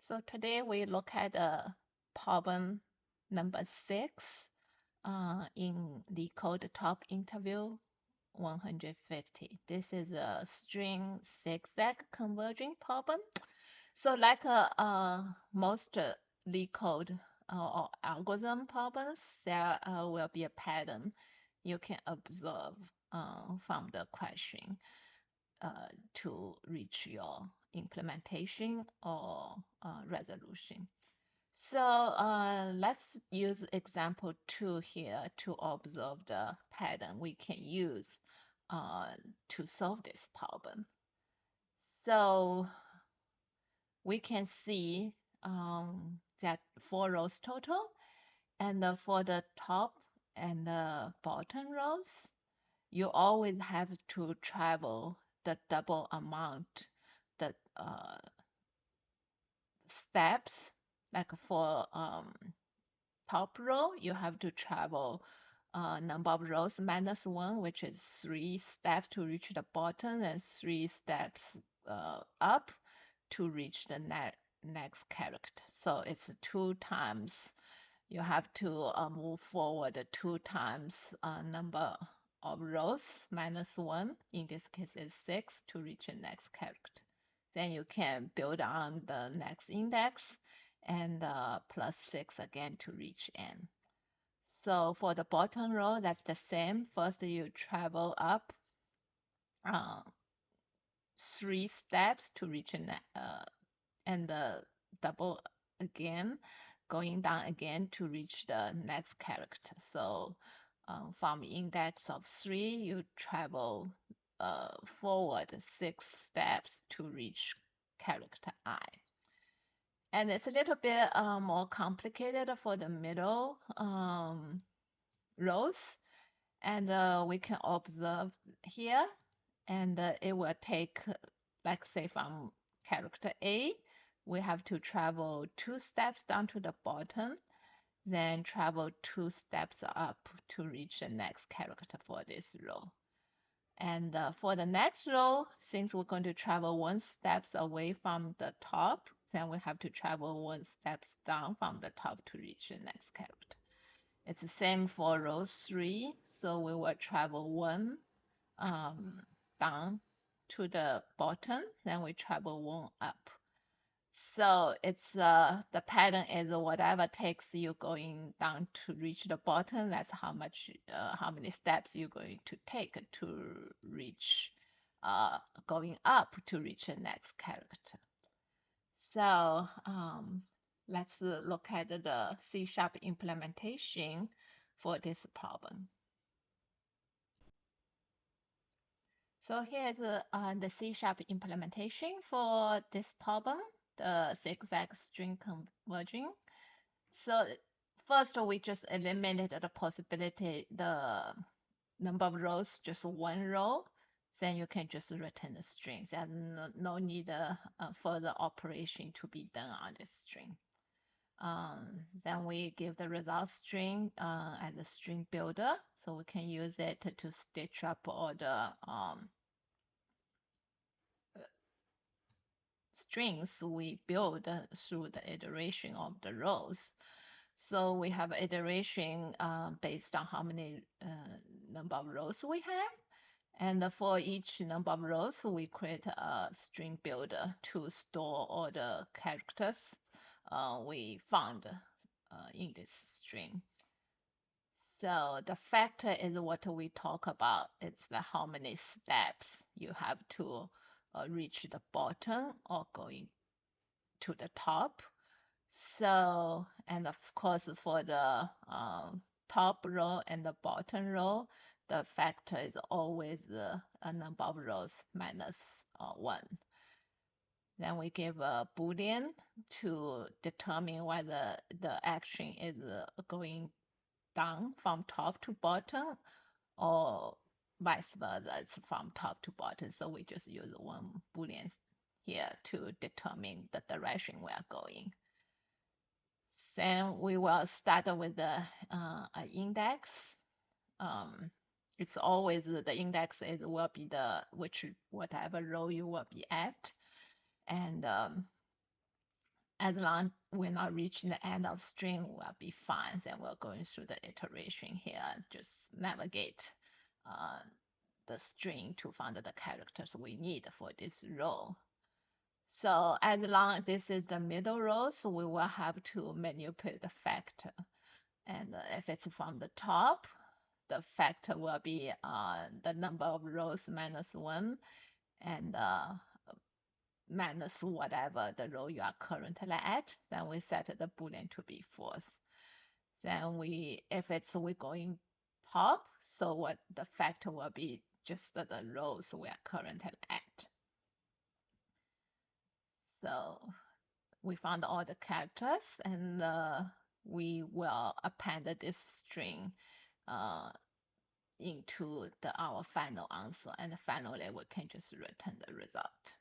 So today we look at problem number 6 in the code top interview 150. This is a string ZigZag converging problem. So like most Leetcode or algorithm problems, there will be a pattern you can observe from the question to reach your implementation or resolution. So let's use example 2 here to observe the pattern we can use uh, to solve this problem. So we can see that 4 rows total, and for the top and the bottom rows, you always have to travel the double amount, the steps. Like for top row, you have to travel number of rows minus 1, which is 3 steps to reach the bottom, and 3 steps up to reach the next character. So it's 2 times. You have to move forward 2 times number of rows minus 1. In this case, is 6 to reach the next character. Then you can build on the next index and plus 6 again to reach n. So for the bottom row, that's the same. First, you travel up uh, 3 steps to reach and double again, going down again to reach the next character. So from index of 3, you travel forward 6 steps to reach character I. And it's a little bit more complicated for the middle rows. And we can observe here, and it will take, like say from character A, we have to travel 2 steps down to the bottom, then travel 2 steps up to reach the next character for this row. And for the next row, since we're going to travel 1 steps away from the top, then we have to travel 1 steps down from the top to reach the next character. It's the same for row 3, so we will travel 1 down to the bottom, then we travel 1 up. So it's the pattern is whatever takes you going down to reach the bottom, that's how many steps you're going to take to reach going up to reach the next character. So let's look at the C# implementation for this problem. So here's the C# implementation for this problem, the ZigZag string converging. So first we just eliminated the possibility, the number of rows, just 1 row. Then you can just return the strings. There's no need further operation to be done on this string. Then we give the result string as a string builder, so we can use it to stitch up all the strings we build through the iteration of the rows. So we have iteration based on how many number of rows we have. And for each number of rows, we create a string builder to store all the characters we found in this string. So the factor is what we talk about. It's the how many steps you have to reach the bottom or going to the top. So, and of course, for the top row and the bottom row, the factor is always a number of rows minus 1. Then we give a Boolean to determine whether the action is going down from top to bottom or vice versa, it's from top to bottom. So we just use one Boolean here to determine the direction we are going. Then we will start with the index. It's always the index will be whatever row you will be at, and as long we're not reaching the end of string, we'll be fine. Then we're going through the iteration here, just navigate uh, the string to find the characters we need for this row. So as long as this is the middle row, so we will have to manipulate the factor. And if it's from the top, the factor will be the number of rows minus 1 and minus whatever the row you are currently at. Then we set the boolean to be false. Then if we're going top, so what the factor will be just the rows we are currently at. So we found all the characters, and we will append this string into our final answer, and finally we can just return the result.